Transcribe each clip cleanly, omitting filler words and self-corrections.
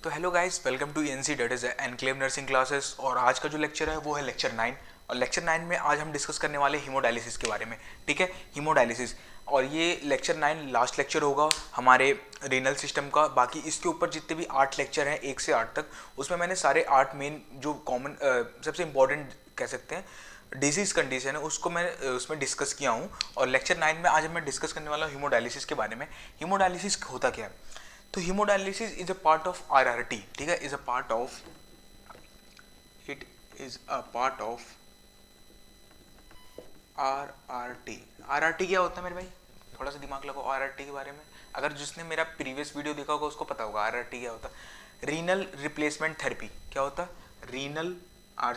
तो hello guys, welcome to NC that is enclave nursing classes. और आज का जो लेक्चर है वो है लेक्चर 9। और लेक्चर 9 में आज हम डिस्कस करने वाले हीमोडायलिसिस के बारे में। ठीक है, हीमोडायलिसिस। और ये लेक्चर 9 लास्ट लेक्चर होगा हमारे रीनल सिस्टम का। बाकी इसके ऊपर जितने भी 8 लेक्चर हैं 1 से 8 तक, उसमें मैंने सारे 8 मेन जो कॉमन सबसे इंपॉर्टेंट कह सकते हैं डिजीज कंडीशन है उसको मैं उसमें डिस्कस किया हूँ। और लेक्चर 9 में आज मैं डिस्कस करने वाला हूँ हीमोडायलिसिस के बारे में। हीमोडायलिसिस होता क्या है? तो haemodialysis is a part of RRT. ठीक है, is a part of it is a part of RRT. RRT क्या होता है मेरे भाई? थोड़ा सा दिमाग लगाओ आरआरटी के बारे में। अगर जिसने मेरा प्रीवियस वीडियो देखा होगा उसको पता होगा आरआरटी क्या होता है। रीनल रिप्लेसमेंट थेरेपी क्या होता है? रीनल आर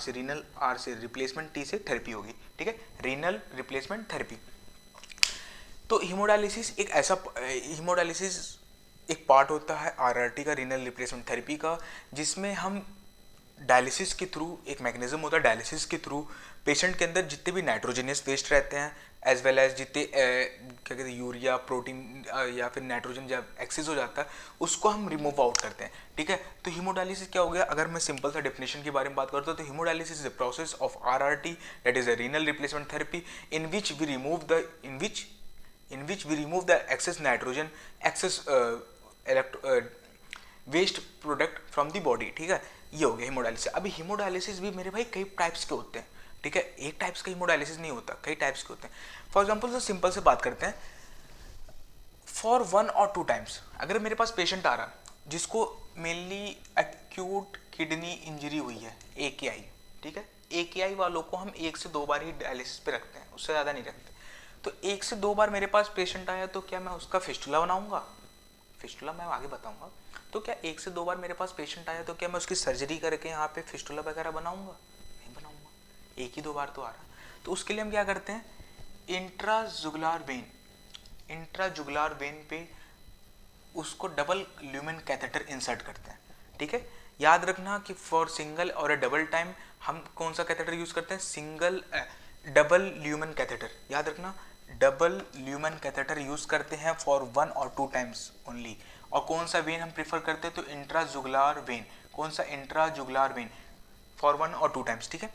से रिप्लेसमेंट टी से थेरेपी होगी। ठीक है, रीनल रिप्लेसमेंट थेरेपी। तो हीमोडायलिसिस एक पार्ट होता है आरआरटी का, रीनल रिप्लेसमेंट थेरेपी का, जिसमें हम डायलिसिस के थ्रू, एक मैकेनिज्म होता है डायलिसिस के थ्रू पेशेंट के अंदर जितने भी नाइट्रोजनियस वेस्ट रहते हैं एज वेल एज जितने क्या कहते हैं यूरिया प्रोटीन या फिर नाइट्रोजन जब एक्सेस हो जाता है उसको हम रिमूव आउट करते हैं। ठीक है, तो हीमोडायलिसिस क्या हो गया? अगर मैं सिंपल सा डेफिनेशन के बारे में बात करता हूँ तो haemodialysis is a process of RRT, that is a renal replacement therapy, in which we remove the excess nitrogen, excess waste product from the body. ठीक है, ये हो गया हीमोडायलिसिस। अभी हीमोडायलिसिस भी मेरे भाई कई टाइप्स के होते हैं। ठीक है, एक टाइप्स का हीमोडायलिसिस नहीं होता, कई टाइप्स के होते हैं। फॉर एग्जांपल, तो सिंपल से बात करते हैं, फॉर 1 और 2 टाइम्स अगर मेरे पास पेशेंट आ रहा जिसको मेनली एक्यूट किडनी इंजरी हुई है, AKI। ठीक है, AKI वालों को हम 1 से 2 बार ही डायलिसिस पे रखते हैं, उससे ज़्यादा नहीं रखते। तो 1 से 2 बार मेरे पास पेशेंट आया तो क्या मैं उसका फिस्टुला बनाऊंगा? फिस्टुला मैं आगे बताऊंगा। तो क्या 1 से 2 बार मेरे पास पेशेंट आया तो क्या मैं उसकी सर्जरी करके यहाँ पे फिस्टुला वगैरह बनाऊंगा? नहीं बनाऊंगा, 1 ही 2 बार तो आ रहा। तो उसके लिए हम क्या करते हैं, इंट्राजुगुलार वेन पे उसको डबल ल्यूमेन कैथेटर इंसर्ट करते हैं। ठीक है, याद रखना कि फॉर सिंगल और डबल टाइम हम कौन सा कैथेटर यूज करते हैं? Double lumen catheter. याद रखना, डबल ल्यूमेन कैथेटर यूज करते हैं फॉर 1 और 2 टाइम्स ओनली। और कौन सा वेन हम प्रीफर करते हैं? तो इंट्राजुगुलार वेन। कौन सा? इंट्राजुगुलार वेन फॉर 1 और 2 टाइम्स। ठीक है,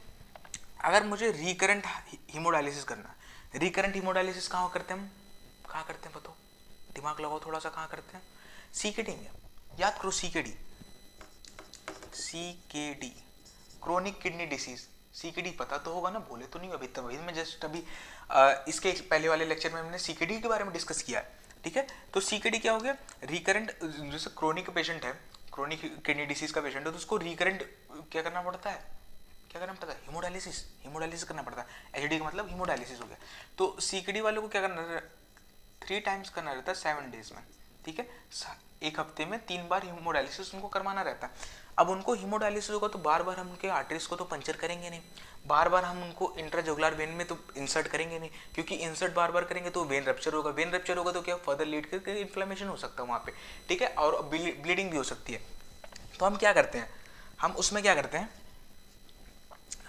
अगर मुझे रिकरेंट हीमोडायलिसिस करना है, रिकरेंट हीमोडायलिसिस कहाँ करते हैं हम? कहाँ करते हैं बताओ, दिमाग लगाओ थोड़ा सा, कहाँ करते हैं? CKD में। याद करो, CKD chronic kidney disease. CKD पता तो होगा ना, बोले तो नहीं अभी तक। मैं जस्ट अभी इसके पहले वाले लेक्चर में हमने CKD के बारे में डिस्कस किया है। ठीक है, तो CKD क्या हो गया? रिकरेंट, जैसे क्रोनिक पेशेंट है, क्रोनिक किडनी डिसीज का पेशेंट है, तो उसको रिकरेंट क्या करना पड़ता है? क्या करना पड़ता है? हीमोडायलिसिस करना पड़ता है। HD का मतलब हीमोडायलिसिस हो गया। तो CKD वालों को क्या करना रहता है? 3 टाइम्स करना रहता है 7 डेज में। ठीक है, एक हफ्ते में 3 बार हीमोडायलिसिस उनको करवाना रहता है। अब उनको हीमोडायलिसिस होगा तो बार बार हम उनके आर्टरीज को तो पंचर करेंगे नहीं, बार बार हम उनको इंट्राजुगुलर वेन में तो इंसर्ट करेंगे नहीं, क्योंकि इंसर्ट बार बार करेंगे तो वेन रप्चर होगा, वेन रप्चर होगा तो क्या फर्दर लीड करके इन्फ्लेमेशन हो सकता है वहाँ पे। ठीक है, और ब्लीडिंग भी हो सकती है। तो हम क्या करते हैं, हम उसमें क्या करते हैं,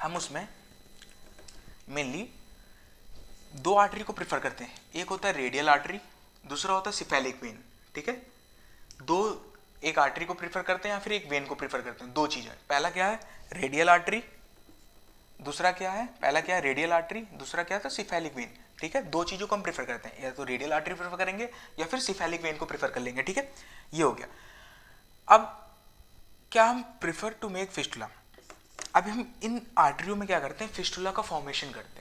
हम उसमें मेनली 2 आर्टरी को प्रेफर करते हैं। एक होता है रेडियल आर्टरी, दूसरा होता है सिफेलिक वेन। ठीक है, एक आर्टरी को प्रेफर करते हैं या फिर एक वेन को प्रेफर करते हैं। 2 चीजें, पहला क्या है? रेडियल आर्टरी, दूसरा क्या है? पहला क्या है? रेडियल आर्टरी, दूसरा क्या था? Cephalic vein. ठीक है, 2 चीजों को हम प्रेफर करते हैं, या तो रेडियल आर्टरी प्रेफर करेंगे या फिर सिफेलिक वेन को प्रेफर कर लेंगे। ठीक है, ये हो गया। अब क्या हम प्रेफर टू मेक फिस्टुला? अभी हम इन आर्टरियों में क्या करते हैं? फिस्टुला का फॉर्मेशन करते हैं।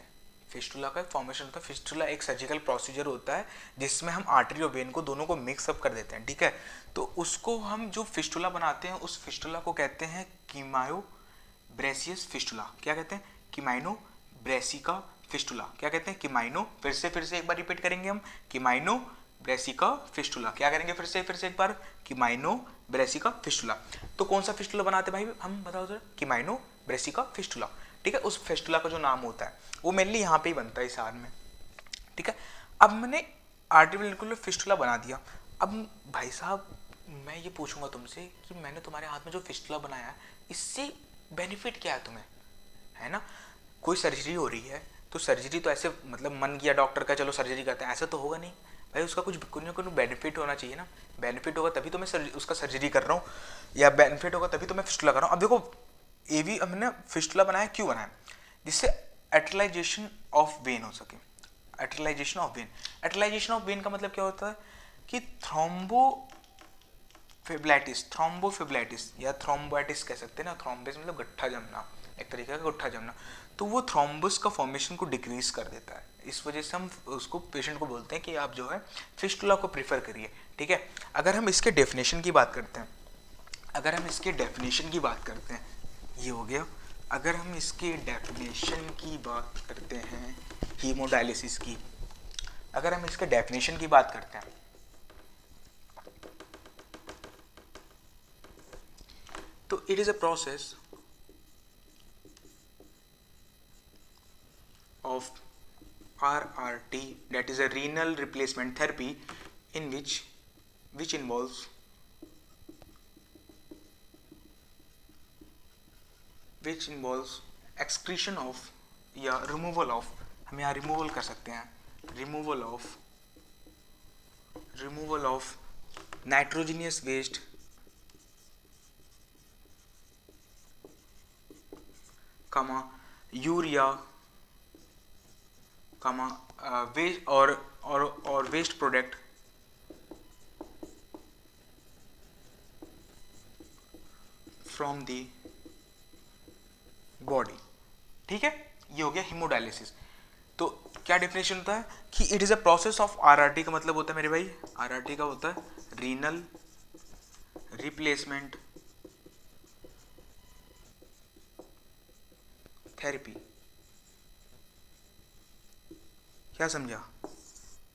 फिस्टुला का फॉर्मेशन होता है। फिस्टुला एक सर्जिकल प्रोसीजर होता है जिसमें हम आर्टरी और वेन को दोनों को मिक्स अप कर देते हैं। ठीक है, तो उसको हम जो फिस्टुला बनाते हैं उस फिस्टुला को कहते हैं कीमायो ब्रेसियस फिस्टुला। क्या कहते हैं? कीमाइनो ब्रेसिका फिस्टुला। क्या कहते हैं? कीमाइनो, फिर से एक बार रिपीट करेंगे हम, कीमाइनो ब्रेसिका फिस्टुला। क्या करेंगे? फिर से एक बार, कीमाइनो ब्रेसिका फिस्टुला। तो कौन सा फिस्टुला बनाते भाई हम, बताओ जरा? कीमाइनो ब्रेसिका फिस्टुला। ठीक है, उस फिस्टुला का जो नाम होता है वो मेनली यहाँ पे ही बनता है, इस हार में। ठीक है, अब मैंने आर्टिफिशियल फिस्टुला बना दिया। अब भाई साहब मैं ये पूछूंगा तुमसे कि मैंने तुम्हारे हाथ में जो फिस्टुला बनाया इससे बेनिफिट क्या है तुम्हें, है ना? कोई सर्जरी हो रही है तो सर्जरी तो ऐसे मतलब मन किया डॉक्टर का चलो सर्जरी करते हैं, ऐसा तो होगा नहीं भाई उसका कुछ ना कुछ बेनिफिट होना चाहिए ना, बेनिफिट होगा तभी तो मैं उसका सर्जरी कर रहा हूँ, या बेनिफिट होगा तभी तो मैं फिस्टुला कर रहा हूँ। अब देखो एवी हमने फिस्टुला बनाया क्यों बनाया, जिससे एटलाइजेशन ऑफ वेन हो सके। एटलाइजेशन ऑफ वेन, एटलाइजेशन ऑफ वेन का मतलब क्या होता है कि थ्रोम्बोफिब्लाइटिस या थ्रोम्बाइटिस कह सकते हैं ना, थ्रोम्बिस मतलब गट्ठा जमना, एक तरीके का गट्ठा जमना, तो वो थ्रोम्बस का फॉर्मेशन को डिक्रीज कर देता है। इस वजह से हम उसको पेशेंट को बोलते हैं कि आप जो है फिस्टुला को प्रीफर करिए, ठीक है। अगर हम इसके डेफिनेशन की बात करते हैं, अगर हम इसके डेफिनेशन की बात करते हैं, ये हो गया। अगर हम इसके डेफिनेशन की बात करते हैं हीमोडायलिसिस की, अगर हम इसके डेफिनेशन की बात करते हैं तो it is a process of RRT, that is a renal replacement therapy, in which involves excretion of या removal of, हम यहाँ removal कर सकते हैं, removal of nitrogenous waste comma urea comma waste or waste product from the body, ठीक है। ये हो गया हीमोडायलिसिस। तो क्या डेफिनेशन होता है कि it is a process of RRT, का मतलब होता है मेरे भाई, आरआरटी का होता है रीनल रिप्लेसमेंट थेरेपी। क्या समझा,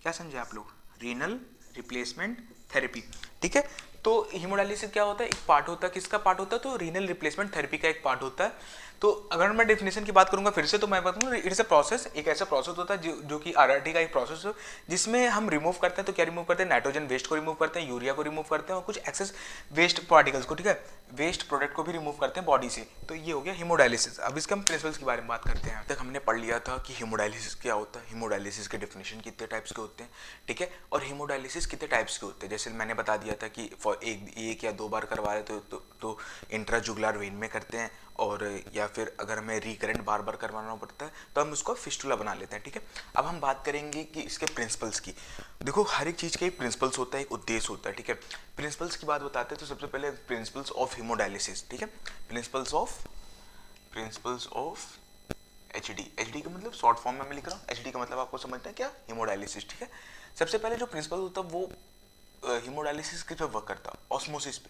क्या समझे आप लोग, रीनल रिप्लेसमेंट थेरेपी, ठीक है। तो हीमोडायलिसिस क्या होता है, एक पार्ट होता है, किसका पार्ट होता है, तो रीनल रिप्लेसमेंट थेरेपी का एक पार्ट होता है। तो अगर मैं डेफिनेशन की बात करूंगा फिर से, तो मैं बताऊंगा इट इज अ प्रोसेस, एक ऐसा प्रोसेस होता है जो कि आरआरटी का एक प्रोसेस है, जिसमें हम रिमूव करते हैं, तो क्या रिमूव करते हैं, नाइट्रोजन वेस्ट को रिमूव करते हैं, यूरिया को रिमूव करते हैं, और कुछ एक्सेस वेस्ट पार्टिकल्स को, ठीक है, वेस्ट प्रोडक्ट को भी रिमूव करते हैं बॉडी से। तो ये हो गया हीमोडायलिसिस। अब इसके हम प्रिंसिपल्स के बारे में बात करते हैं। तक हमने पढ़ लिया था कि हीमोडायलिसिस क्या होता है, हीमोडायलिसिस के डेफिनेशन कितने टाइप्स के होते हैं, ठीक है, और हीमोडायलिसिस कितने टाइप्स के होते हैं। जैसे मैंने बता दिया था कि एक या दो बार करवा रहे तो इंट्राजुगुलर वेन में करते हैं, और या फिर अगर हमें रिकरेंट बार बार करवाना पड़ता है तो हम उसको फिस्टुला बना लेते हैं, ठीक है। अब हम बात करेंगे कि इसके प्रिंसिपल्स की। देखो हर एक चीज़ का एक प्रिंसिपल्स होता है, एक उद्देश्य होता है, ठीक है। प्रिंसिपल्स की बात बताते हैं तो सबसे पहले प्रिंसिपल्स ऑफ हीमोडायलिसिस, ठीक है, प्रिंसिपल्स ऑफ एचडी का मतलब शॉर्ट फॉर्म में मैं लिख रहा हूँ, एचडी का मतलब आपको समझना है क्या, हीमोडायलिसिस, ठीक है। सबसे पहले जो प्रिंसिपल होता है वो हीमोडायलिसिस किस पे वर्क करता है, ऑस्मोसिस पे।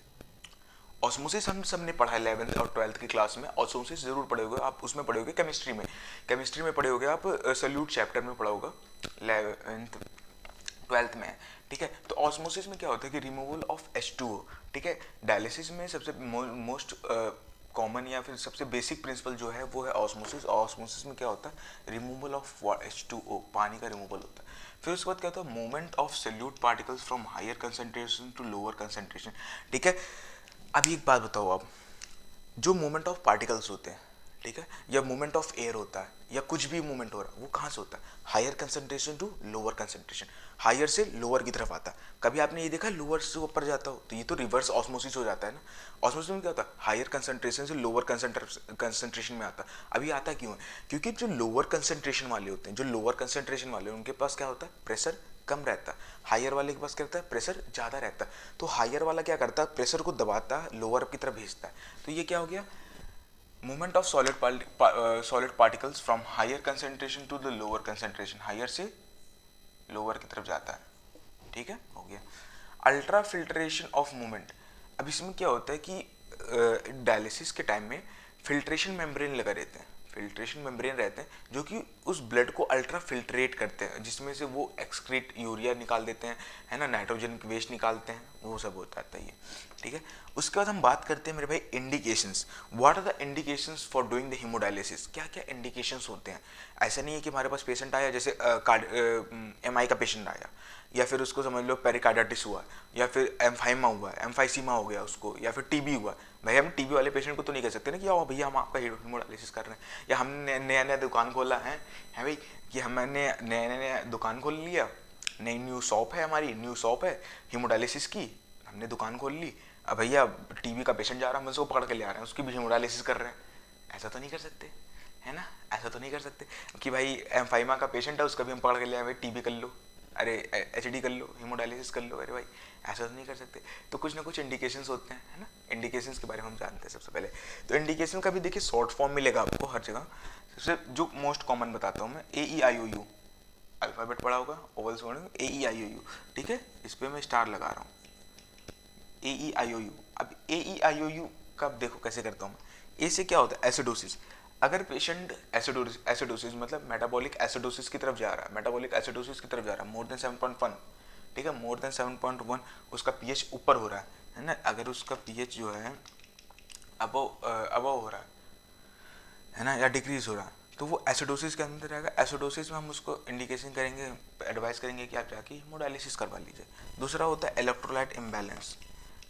ऑस्मोसिस हम सब ने पढ़ा है 11th और 12th की क्लास में, ऑस्मोसिस जरूर पढ़े होगे आप, उसमें पढ़े होगे केमिस्ट्री में पढ़े होगे आप, सल्यूट चैप्टर में पढ़ा होगा 11th 12th में, ठीक है। तो ऑस्मोसिस में क्या होता है कि रिमूवल ऑफ H2O, ठीक है। डायलिसिस में सबसे मोस्ट कॉमन या फिर सबसे बेसिक प्रिंसिपल जो है वो है ऑस्मोसिस। ऑस्मोसिस में क्या होता है, रिमूवल ऑफ H2O, पानी का रिमूवल होता है। फिर उसके बाद क्या होता है, movement of solute particles from higher concentration to lower concentration, ठीक है। अभी एक बात बताओ आप, जो मूवमेंट ऑफ पार्टिकल्स होते हैं, ठीक है, या मूवमेंट ऑफ एयर होता है, या कुछ भी मूवमेंट हो रहा है, वो कहाँ से होता है, higher concentration to lower concentration, higher से लोअर की तरफ आता है। कभी आपने ये देखा लोअर से ऊपर जाता हो, तो ये तो रिवर्स ऑस्मोसिस हो जाता है ना। ऑस्मोसिस में क्या होता है, हायर कंसंट्रेशन से लोअर कंसंट्रेशन में आता है। अभी आता क्यों है, क्योंकि जो लोअर कंसंट्रेशन वाले होते हैं, उनके पास क्या होता है, प्रेशर कम रहता है, हायर वाले के पास क्या रहता है, प्रेशर ज़्यादा रहता है। तो हायर वाला क्या करता है, प्रेशर को दबाता है, लोअर की तरफ भेजता है। तो ये क्या हो गया, movement of solid particles from higher concentration to the lower concentration, higher से लोअर की तरफ जाता है, ठीक है, हो गया। अल्ट्रा फिल्ट्रेशन ऑफ मूवमेंट, अब इसमें क्या होता है कि डायलिसिस के टाइम में फिल्ट्रेशन मेम्ब्रेन लगा रहते हैं, फिल्ट्रेशन मेम्ब्रेन रहते हैं जो कि उस ब्लड को अल्ट्रा फिल्ट्रेट करते हैं, जिसमें से वो एक्सक्रीट यूरिया निकाल देते हैं, है ना, नाइट्रोजन वेस्ट निकालते हैं, वो सब होता है ये, ठीक है। उसके बाद हम बात करते हैं मेरे भाई indications. What are the indications for doing the haemodialysis, क्या क्या इंडिकेशंस होते हैं। ऐसा नहीं है कि हमारे पास पेशेंट आया, जैसे MI का पेशेंट आया, या फिर उसको समझ लो पेरिकार्डाइटिस हुआ, या फिर एम्फाइमा हुआ, एम्फाइसीमा हो गया उसको, या फिर टीबी हुआ। भाई हम टीबी वाले पेशेंट को तो नहीं कह सकते ना कि आओ भैया हम आपका हीमोडायलिसिस कर रहे हैं, या हमने नया नया दुकान खोला है भाई कि हमने नया नया दुकान खोल लिया, नई न्यू शॉप है हमारी, न्यू शॉप है हीमोडायलिसिस की, हमने दुकान खोल ली, अब भैया टीबी का पेशेंट जा रहा है, हम उसको पकड़ के ले आ रहे हैं, उसकी भी हीमोडायलिसिस कर रहे हैं, ऐसा तो नहीं कर सकते, है ना, ऐसा तो नहीं कर सकते कि भाई एम्फाइमा का पेशेंट है उसका भी हम पकड़ के ले आए, भाई टीबी कर लो, अरे एचडी कर लो, हीमोडायलिसिस कर लो, अरे भाई ऐसा तो नहीं कर सकते। तो कुछ ना कुछ इंडिकेशंस होते हैं, है ना, इंडिकेशंस के बारे में हम जानते हैं सबसे पहले। तो इंडिकेशन का भी देखिए शॉर्ट फॉर्म मिलेगा आपको हर जगह। सबसे जो मोस्ट कॉमन बताता हूँ मैं, AEIOU, अल्फ़ाबेट पढ़ा होगा, ओवल साउंड, AEIOU, ठीक है, इस पर मैं स्टार लगा रहा हूँ, AEIOU। अब AEIOU का देखो कैसे करता हूँ मैं। ए से क्या होता है, एसिडोसिस। अगर पेशेंट एसिडोसिस मतलब मेटाबॉलिक एसिडोसिस की तरफ जा रहा है, मेटाबॉलिक एसिडोसिस की तरफ जा रहा है, मोर देन 7.1, ठीक है, मोर देन 7.1, उसका पीएच ऊपर हो रहा है ना, अगर उसका पीएच जो है अबव हो रहा है ना, या डिक्रीज हो रहा है, तो वो एसिडोसिस के अंदर रहेगा। एसिडोसिस में हम उसको इंडिकेशन करेंगे, एडवाइस करेंगे कि आप जाके हीमोडायलिसिस करवा लीजिए। दूसरा होता है इलेक्ट्रोलाइट इम्बैलेंस,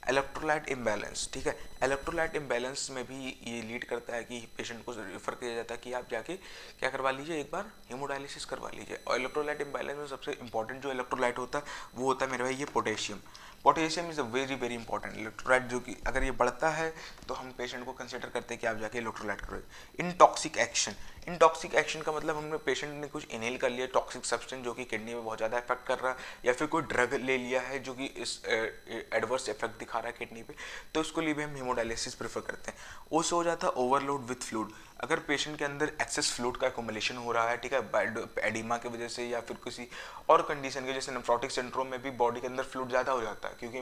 इलेक्ट्रोलाइट इम्बैलेंस, ठीक है, इलेक्ट्रोलाइट इम्बैलेंस में भी ये लीड करता है कि पेशेंट को रेफर किया जाता है कि आप जाके क्या करवा लीजिए, एक बार हीमोडायलिसिस करवा लीजिए। और इलेक्ट्रोलाइट इम्बैलेंस में सबसे इंपॉर्टेंट जो इलेक्ट्रोलाइट होता है वो होता है मेरे भाई ये potassium. Potassium is a very very important electrolyte, जो कि अगर ये बढ़ता है तो हम पेशेंट को कंसिडर करते हैं कि आप जाके इलेक्ट्रोलाइट करो। इनटॉक्सिक एक्शन, इनटॉक्सिक एक्शन का मतलब हमने पेशेंट ने कुछ इनहेल कर लिया टॉक्सिक सब्सटेंस जो कि किडनी में बहुत ज़्यादा इफेक्ट कर रहा है, या फिर कोई ड्रग ले लिया है जो कि इस एडवर्स इफेक्ट दिखा रहा है किडनी पे, तो उसको लिए भी हम हीमोडायलिसिस प्रेफर करते हैं। उससे हो जाता है ओवरलोड विथ फ्लूइड, अगर पेशेंट के अंदर एक्सेस फ्लूइड का एकोमुलेशन हो रहा है, ठीक है, एडिमा की वजह से या फिर किसी और कंडीशन की, जैसे नेफ्रोटिक सिंड्रोम में भी बॉडी के अंदर फ्लूइड ज़्यादा हो जाता है, क्योंकि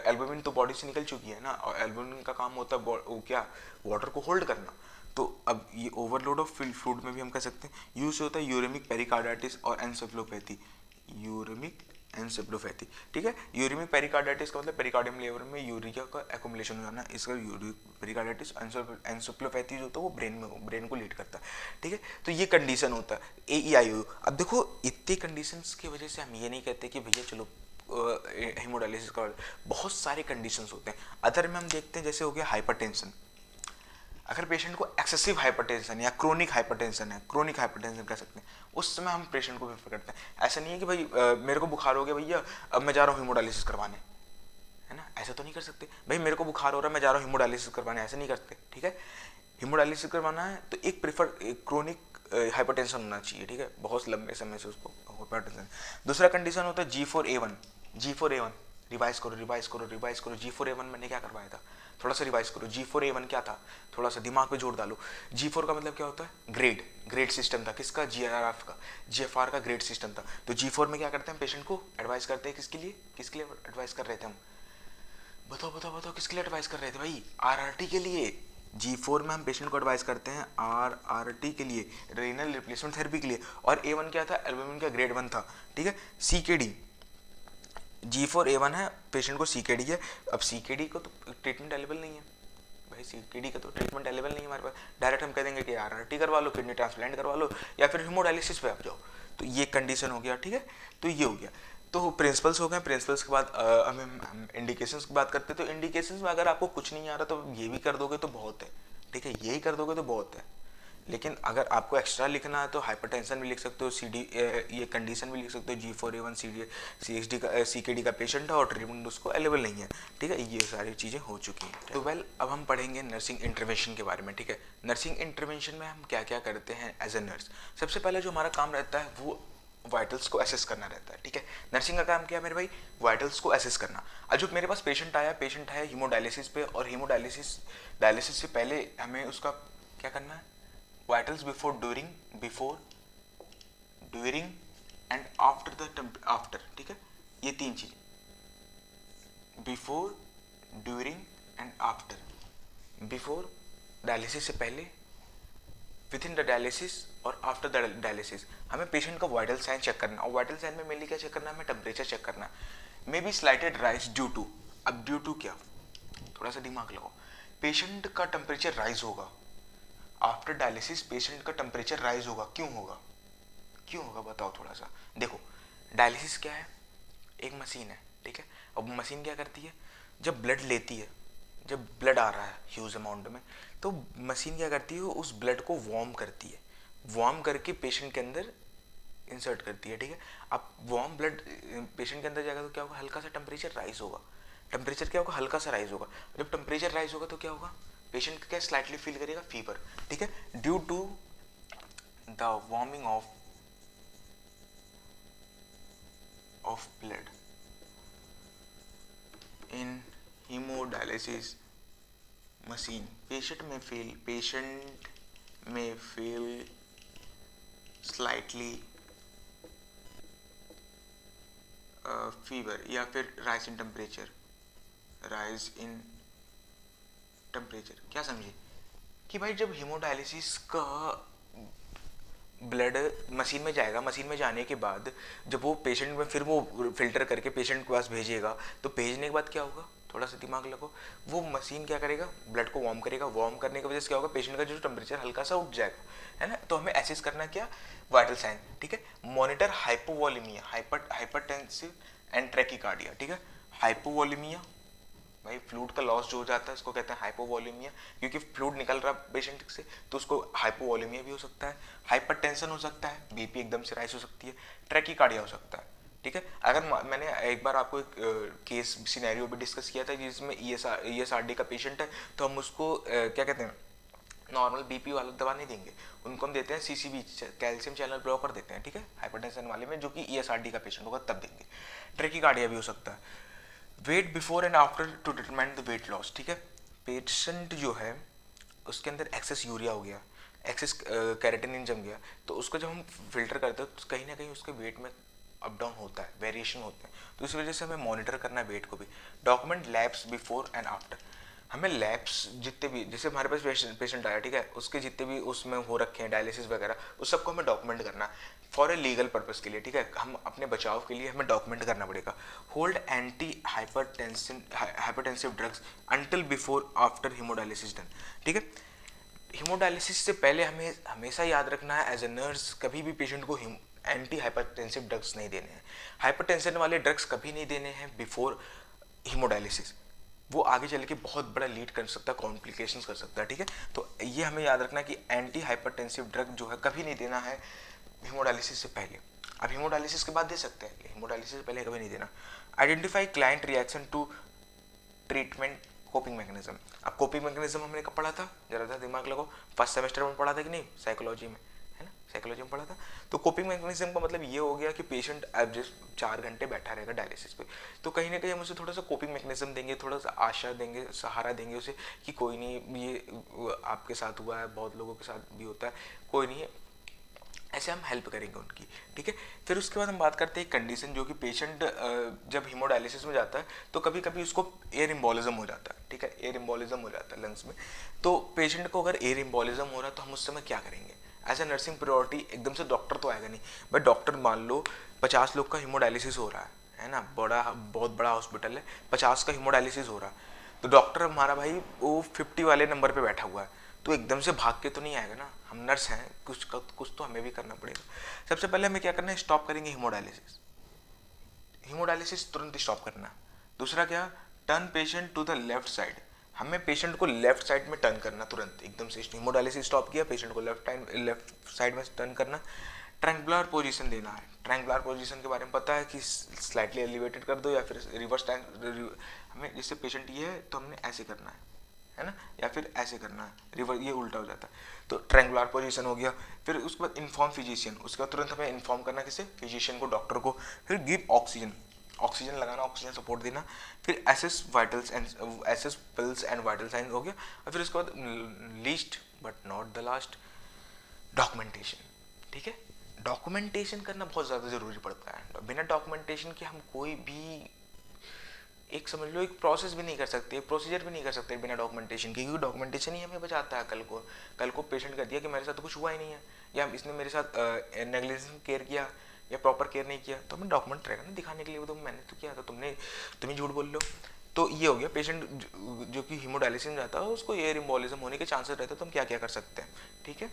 एल्बुमिन तो बॉडी से निकल चुकी है ना, और एल्बुमिन का काम होता है क्या, वाटर को होल्ड करना। तो अब ये ओवरलोड ऑफ फ्लूइड में भी हम कह सकते हैं। यूज होता है यूरेमिक पेरिकार्डाइटिस और एन्सेफेलोपैथी, यूरेमिक एन्सेफेलोपैथी, ठीक है। यूरेमिक पेरिकार्डाइटिस का मतलब पेरिकार्डियम लेवल में यूरिया का एक्युमुलेशन हो जाना, इसका यूरिक पेरिकार्डाइटिस। एन्सेफेलोपैथी जो होता है वो ब्रेन में, ब्रेन को लीड करता है, ठीक है। तो ये कंडीशन होता है AEIOU। अब देखो इतनी कंडीशंस की वजह से हम ये नहीं कहते कि भैया चलो हीमोडायलिसिस का, बहुत सारे कंडीशंस होते हैं। अदर में हम देखते हैं जैसे हो गया हाइपरटेंशन, अगर पेशेंट को एक्सेसिव हाइपरटेंशन या क्रोनिक हाइपरटेंशन है, क्रोनिक हाइपरटेंशन कह सकते हैं, उस समय हम पेशेंट को प्रेफर करते हैं। ऐसा नहीं है कि भाई मेरे को बुखार हो गया भैया अब मैं जा रहा हूँ हीमोडायलिसिस करवाने, है ना, ऐसा तो नहीं कर सकते। भाई मेरे को बुखार हो रहा है मैं जा रहा हूँ हीमोडायलिसिस करवाने, ऐसा नहीं करते, ठीक है। हीमोडायलिसिस करवाना है तो एक प्रेफर क्रोनिक हाइपरटेंशन होना चाहिए, ठीक है, बहुत लंबे समय से उसको हाइपरटेंशन। दूसरा कंडीशन होता है G4A1, G4A1 रिवाइज करो रिवाइज करो रिवाइज करो। G4A1 मैंने क्या करवाया था, थोड़ा सा रिवाइज करो। G4A1 क्या था, थोड़ा सा दिमाग पे जोर डालो। G4 का मतलब क्या होता है, ग्रेड, ग्रेड सिस्टम था किसका, GFR का ग्रेड सिस्टम था। तो G4 में क्या करते हैं, पेशेंट को एडवाइस करते हैं किसके लिए एडवाइस कर रहे थे हम, बताओ बताओ बताओ, किसके लिए एडवाइस कर रहे थे भाई, RRT के लिए। G4 में हम पेशेंट को एडवाइस करते हैं RRT के लिए, रेनल रिप्लेसमेंट थेरेपी के लिए। और A1 क्या था, एल्बुमिन का ग्रेड 1 था, ठीक है। CKD, G4A1 है, पेशेंट को CKD है। अब CKD को तो ट्रीटमेंट अवेलेबल नहीं है भाई, CKD का तो ट्रीटमेंट अवेलेबल नहीं है हमारे पास, डायरेक्ट हम कह देंगे कि RRT करवा लो, किडनी ट्रांसप्लांट करवा लो, या फिर हीमोडायलिसिस पे आप जाओ। तो ये कंडीशन हो गया, ठीक है। तो ये हो गया, तो प्रिंसिपल्स हो गए। प्रिंसिपल्स के बाद हम इंडिकेशंस की बात करते हैं। तो इंडिकेशंस में अगर आपको कुछ नहीं आ रहा तो ये भी कर दोगे तो बहुत है, ठीक है, यही कर दोगे तो बहुत है। लेकिन अगर आपको एक्स्ट्रा लिखना है तो हाइपरटेंशन भी लिख सकते हो, ये कंडीशन भी लिख सकते हो, G4A1 CHD का CKD का पेशेंट है और ट्रीटमेंट उसको अवेलेबल नहीं है, ठीक है। ये सारी चीज़ें हो चुकी हैं। तो अब हम पढ़ेंगे नर्सिंग इंटरवेंशन के बारे में, ठीक है। नर्सिंग इंटरवेंशन में हम क्या क्या करते हैं एज ए नर्स। सबसे पहले जो हमारा काम रहता है वो वाइटल्स को असेस करना रहता है, ठीक है। नर्सिंग का काम क्या है मेरे भाई, वाइटल्स को असेस करना। अब जो मेरे पास पेशेंट है हीमोडायलिसिस पे, और डायलिसिस से पहले हमें उसका क्या करना है, vitals before during and after, ठीक है। ये तीन चीजें, before, during and after. Before dialysis से पहले, विद इन द डायलिसिस और आफ्टर द डायलिसिस हमें पेशेंट का वाइटल साइन चेक करना। और वाइटल साइन में मेनली क्या चेक करना है, हमें टेम्परेचर चेक करना है। Maybe slighted rise due to, अब ड्यू टू क्या, थोड़ा सा दिमाग लगाओ। पेशेंट का टेम्परेचर राइज होगा आफ्टर डायलिसिस, पेशेंट का टेम्परेचर राइज होगा, क्यों होगा बताओ थोड़ा सा। देखो डायलिसिस क्या है, एक मशीन है, ठीक है। अब मशीन क्या करती है, जब ब्लड लेती है, जब ब्लड आ रहा है ह्यूज अमाउंट में, तो मशीन क्या करती है, उस ब्लड को वार्म करती है, वार्म करके पेशेंट के अंदर इंसर्ट करती है, ठीक है। अब वार्म ब्लड पेशेंट के अंदर जाएगा तो क्या होगा, हल्का सा टेम्परेचर राइज होगा। टेम्परेचर क्या होगा, हल्का सा राइज होगा। जब टेम्परेचर राइज होगा तो क्या होगा, पेशेंट क्या स्लाइटली फील करेगा फीवर, ठीक है, due to the warming of blood in haemodialysis machine. Patient में फील स्लाइटली फीवर या फिर राइज इन टेम्परेचर। क्या समझे कि भाई जब हीमोडायलिसिस का ब्लड मशीन में जाएगा, मशीन में जाने के बाद जब वो पेशेंट में फिर वो फिल्टर करके पेशेंट के पास भेजेगा, तो भेजने के बाद क्या होगा, थोड़ा सा दिमाग लगो, वो मशीन क्या करेगा, ब्लड को वार्म करेगा। वार्म करने की वजह से क्या होगा, पेशेंट का जो टेम्परेचर हल्का सा उठ जाएगा, है ना। तो हमें एसेस करना क्या, वाइटल साइन, ठीक है। Monitor hypovolaemia, hypertensive and tachycardia, ठीक है। हाइपोवोलेमिया भाई फ्लूइड का लॉस जो हो जाता है उसको कहते हैं हाइपोवोलेमिया, क्योंकि फ्लूइड निकल रहा है पेशेंट से तो उसको हाइपोवोलेमिया भी हो सकता है। हाइपरटेंशन हो सकता है, बीपी एकदम से राइज हो सकती है। ट्रैकीकार्डिया हो सकता है, ठीक है। अगर मैंने एक बार आपको एक केस सिनेरियो भी डिस्कस किया था जिसमें ईएसआरडी का पेशेंट है, तो हम उसको क्या कहते हैं, नॉर्मल बीपी वाला दवा नहीं देंगे, उनको हम देते हैं सीसीबी, कैल्शियम चैनल ब्लॉकर देते हैं, ठीक है, हाइपरटेंशन वाले में, जो कि ईएसआरडी का पेशेंट होगा तब देंगे। ट्रैकीकार्डिया भी हो सकता है। Weight before and after to determine the weight loss, ठीक है। पेशेंट जो है उसके अंदर एक्सेस यूरिया हो गया, एक्सेस कैरेटिनिन जम गया, तो उसको जब हम फिल्टर करते हैं तो कहीं ना कहीं उसके वेट में अप डाउन होता है, वेरिएशन होते हैं, तो इस वजह से हमें मॉनिटर करना है वेट को भी। Document labs before and after, हमें लैब्स जितने भी, जैसे हमारे पास पेशेंट आया, ठीक है, उसके जितने भी उसमें हो रखे हैं डायलिसिस वगैरह, उस सबको हमें डॉक्यूमेंट करना फॉर ए लीगल पर्पस के लिए, ठीक है। हम अपने बचाव के लिए हमें डॉक्यूमेंट करना पड़ेगा। Hold anti hypertensive drugs until before after haemodialysis done, ठीक है। हीमोडायलिसिस से पहले हमें हमेशा याद रखना है एज ए नर्स, कभी भी पेशेंट को एंटी हाइपरटेंसिव ड्रग्स नहीं देने हैं। हाइपरटेंशन वाले ड्रग्स कभी नहीं देने हैं बिफोर हीमोडायलिसिस, वो आगे चल के बहुत बड़ा लीड कर सकता है, कॉम्प्लिकेशंस कर सकता है, ठीक है। तो ये हमें याद रखना कि एंटी हाइपरटेंसिव ड्रग जो है कभी नहीं देना है हीमोडायलिसिस से पहले। अब हीमोडायलिसिस के बाद दे सकते हैं, हीमोडायलिसिस से पहले कभी नहीं देना। Identify client reaction to treatment coping mechanism. अब कोपिंग मैकेनिज्म हमने कब पढ़ा था, जरा सा दिमाग लगाओ, फर्स्ट सेमेस्टर में पढ़ा था कि नहीं, साइकोलॉजी में, है ना, साइकोलॉजी में पढ़ा था। तो कोपिंग मैकेनिज्म का मतलब ये हो गया कि पेशेंट अब जस्ट 4 घंटे बैठा रहेगा डायलिसिस पे, तो कहीं ना कहीं हम उसे थोड़ा सा कोपिंग मैकेनिज्म देंगे, थोड़ा सा आशा देंगे, सहारा देंगे उसे कि कोई नहीं, ये आपके साथ हुआ है, बहुत लोगों के साथ भी होता है, कोई नहीं, ऐसे हम हेल्प करेंगे उनकी, ठीक है। फिर उसके बाद हम बात करते हैं कंडीशन, जो कि पेशेंट जब हीमोडायलिसिस में जाता है तो कभी कभी उसको एयर एम्बोलिज्म हो जाता है, ठीक है, एयर एम्बोलिज्म हो जाता है लंग्स में। तो पेशेंट को अगर एयर एम्बोलिज्म हो रहा है तो हम उस समय क्या करेंगे, एज ए नर्सिंग प्रायोरिटी, एकदम से डॉक्टर तो आएगा नहीं, बट डॉक्टर मान लो 50 लोग का हीमोडायलिसिस हो रहा है ना, बहुत बड़ा हॉस्पिटल है, 50 का हीमोडायलिसिस हो रहा है, तो डॉक्टर हमारा भाई वो 50 वाले नंबर पे बैठा हुआ है, तो एकदम से भाग के तो नहीं आएगा ना, हम नर्स हैं, कुछ तो हमें भी करना पड़ेगा। सबसे पहले हमें क्या करना है, स्टॉप करेंगे हीमोडायलिसिस, हीमोडायलिसिस तुरंत स्टॉप करना। दूसरा क्या, turn patient to the left side, हमें पेशेंट को लेफ्ट साइड में टर्न करना तुरंत, एकदम से हीमोडायलिसिस स्टॉप किया, पेशेंट को लेफ्ट साइड में टर्न करना। ट्रैंगुलर पोजीशन देना है, ट्रैंगुलर पोजीशन के बारे में पता है कि स्लाइटली एलिवेटेड कर दो या फिर रिवर्स हमें, जैसे पेशेंट ये है तो हमने ऐसे करना है ना, या फिर ऐसे करना है, रिवर्स ये उल्टा हो जाता है, तो ट्रैंगुलर पोजीशन हो गया। फिर उसके बाद इन्फॉर्म फिजिशियन, उसके बाद तुरंत हमें इन्फॉर्म करना किसे, फिजिशियन को, डॉक्टर को। फिर गिव ऑक्सीजन, ऑक्सीजन लगाना, ऑक्सीजन सपोर्ट देना। फिर assess vitals and assess pills and vital sign हो गया। और फिर उसके बाद least but not the last, documentation, ठीक है। डॉक्यूमेंटेशन करना बहुत ज़्यादा ज़रूरी पड़ता है, बिना डॉक्यूमेंटेशन के हम कोई भी एक समझ लो एक प्रोसेस भी नहीं कर सकते, एक प्रोसीजर भी नहीं कर सकते बिना डॉक्यूमेंटेशन के, क्योंकि डॉक्यूमेंटेशन ही हमें बचाता है। कल को पेशेंट कर दिया कि मेरे साथ तो कुछ हुआ ही नहीं है, या इसने मेरे साथ नेग्लिजेंट केयर किया या प्रॉपर केयर नहीं किया, तो हमें डॉक्यूमेंट रहेगा ना दिखाने के लिए, वो तो मैंने तो किया था, तुम ही झूठ बोल लो। तो ये हो गया, पेशेंट जो कि हीमोडायलिसिस में जाता है उसको एयर एम्बोलिज्म होने के चांसेस रहते हैं, तो हम क्या क्या कर सकते हैं, ठीक है।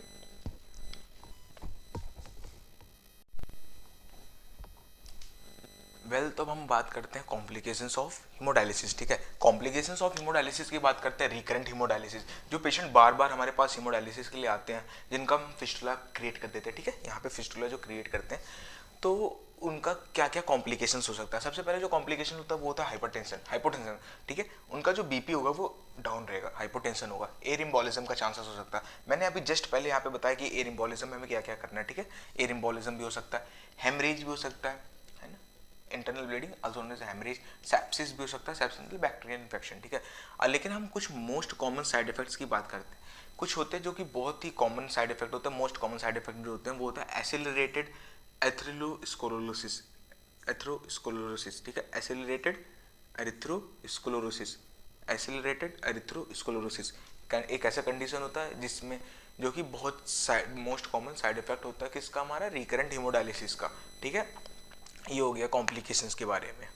वेल तो अब हम बात करते हैं कॉम्प्लिकेशंस ऑफ हीमोडायलिसिस, ठीक है। कॉम्प्लिकेशंस ऑफ हीमोडायलिसिस की बात करते हैं, रिकरेंट हीमोडायलिसिस, जो पेशेंट बार बार हमारे पास हीमोडायलिसिस के लिए आते हैं, जिनका हम फिस्टुला क्रिएट कर देते हैं, ठीक है। यहाँ पे फिस्टुला जो क्रिएट करते हैं, तो उनका क्या क्या कॉम्प्लिकेशंस हो सकता है। सबसे पहले जो कॉम्प्लिकेशन होता है वो होता है हाइपोटेंशन, ठीक है। उनका जो बीपी होगा वो डाउन रहेगा, हाइपोटेंशन होगा, एयर एम्बोलिज्म का चांसेस हो सकता है। मैंने अभी जस्ट पहले यहाँ पे बताया कि एयर एम्बोलिज्म में हमें क्या क्या करना है, ठीक है। एयर एम्बोलिज्म भी हो सकता है, हेमरेज भी हो सकता है ना, internal bleeding also known as haemorrhage, sepsis भी हो सकता है, सेप्सिस मतलब बैक्टीरियल इन्फेक्शन, ठीक है। लेकिन हम कुछ मोस्ट कॉमन साइड इफेक्ट्स की बात करते हैं। कुछ होते हैं जो कि बहुत ही कॉमन साइड इफेक्ट होता है, मोस्ट कॉमन साइड इफेक्ट जो होते हैं वो होता है एसिलरेटेड एथेरोस्क्लेरोसिस, ठीक है। एसिलरेटेड एरिथ्रोस्क्लेरोसिस एक ऐसा कंडीशन होता है जिसमें जो कि बहुत मोस्ट कॉमन साइड इफेक्ट होता है किसका, हमारा रिकरेंट हीमोडायलिसिस का, ठीक है। ये हो गया कॉम्प्लिकेशंस के बारे में।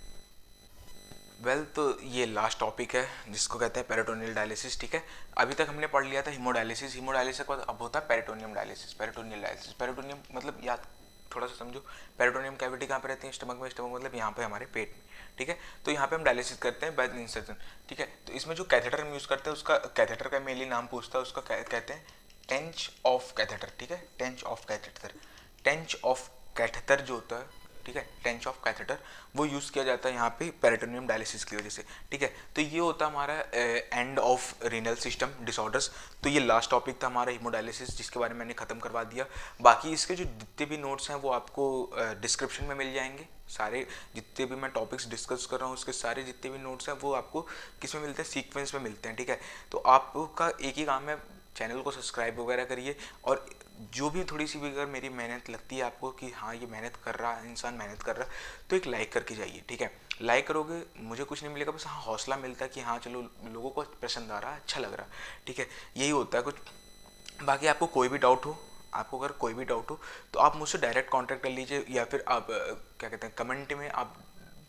वेल तो ये लास्ट टॉपिक है जिसको कहते हैं पेरिटोनियल डायलिसिस, ठीक है। अभी तक हमने पढ़ लिया था हीमोडायलिसिस के बाद अब होता है पेरिटोनियम डायलिसिस। पेरिटोनियम मतलब याद थोड़ा सा समझो, पेरिटोनियम कैविटी कहाँ पे रहती है, स्टमक में, स्टमक मतलब यहाँ पे हमारे पेट में, ठीक है। तो यहाँ पे हम डायलिसिस करते हैं बाय इंसर्शन, ठीक है। तो इसमें जो कैथेटर हम यूज़ करते हैं, उसका कैथेटर का मेनली नाम पूछता है, उसका कहते हैं टेंच ऑफ कैथेटर, ठीक है। टेंच ऑफ कैथेटर जो होता है, ठीक है, टेंच ऑफ कैथेटर वो यूज़ किया जाता है यहाँ पे पेरिटोनियम डायलिसिस की वजह से, ठीक है। तो ये होता है हमारा end of renal system disorders. तो ये लास्ट टॉपिक था हमारा हीमोडायलिसिस, जिसके बारे में मैंने ख़त्म करवा दिया। बाकी इसके जो जितने भी नोट्स हैं वो आपको डिस्क्रिप्शन में मिल जाएंगे। सारे जितने भी मैं टॉपिक्स डिस्कस कर रहा हूँ उसके सारे जितने भी नोट्स हैं वो आपको किस में मिलते हैं, सीक्वेंस में मिलते हैं, ठीक है। तो आपका एक ही काम है, चैनल को सब्सक्राइब वगैरह करिए, और जो भी थोड़ी सी भी अगर मेरी मेहनत लगती है आपको कि हाँ ये मेहनत कर रहा है, इंसान मेहनत कर रहा है, तो एक लाइक करके जाइए, ठीक है। लाइक करोगे मुझे कुछ नहीं मिलेगा, बस हाँ हौसला मिलता है कि हाँ चलो लोगों को पसंद आ रहा है, अच्छा लग रहा है, ठीक है। यही होता है कुछ। बाकी आपको कोई भी डाउट हो, आपको अगर कोई भी डाउट हो तो आप मुझसे डायरेक्ट कांटेक्ट कर लीजिए, या फिर आप क्या कहते हैं कमेंट में आप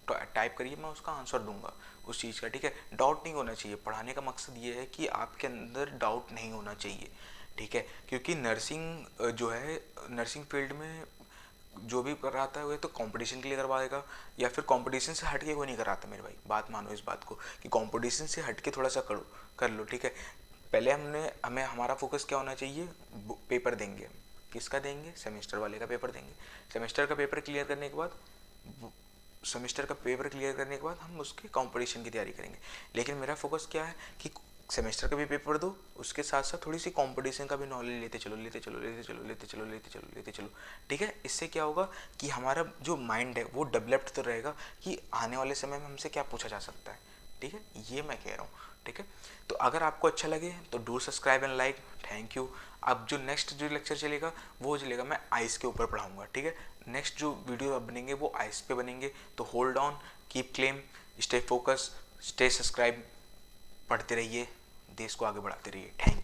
टाइप करिए, मैं उसका आंसर दूंगा उस चीज़ का, ठीक है। डाउट नहीं होना चाहिए, पढ़ाने का मकसद ये है कि आपके अंदर डाउट नहीं होना चाहिए, ठीक है। क्योंकि नर्सिंग जो है, नर्सिंग फील्ड में जो भी कराता है वो तो कंपटीशन के लिए करवाएगा, या फिर कंपटीशन से हट के कोई नहीं कराता मेरे भाई। बात मानो इस बात को कि कंपटीशन से हट के थोड़ा सा कर लो, ठीक है। पहले हमें हमारा फोकस क्या होना चाहिए, पेपर देंगे, किसका देंगे, सेमेस्टर वाले का पेपर देंगे। सेमेस्टर का पेपर क्लियर करने के बाद हम उसके कंपटीशन की तैयारी करेंगे। लेकिन मेरा फोकस क्या है कि सेमेस्टर का भी पेपर दो, उसके साथ साथ थोड़ी सी कंपटीशन का भी नॉलेज लेते चलो, ठीक है। इससे क्या होगा कि हमारा जो माइंड है वो डेवलप्ड तो रहेगा कि आने वाले समय में हमसे क्या पूछा जा सकता है, ठीक है। ये मैं कह रहा हूँ, ठीक है। तो अगर आपको अच्छा लगे तो do subscribe and like, thank you. अब जो नेक्स्ट जो लेक्चर चलेगा वो चलेगा, मैं आइस के ऊपर पढ़ाऊंगा, ठीक है। नेक्स्ट जो वीडियो बनेंगे वो आइस पे बनेंगे। तो hold on, keep claim, stay focus, stay subscribe, पढ़ते रहिए, देश को आगे बढ़ाते रहिए। Thank you.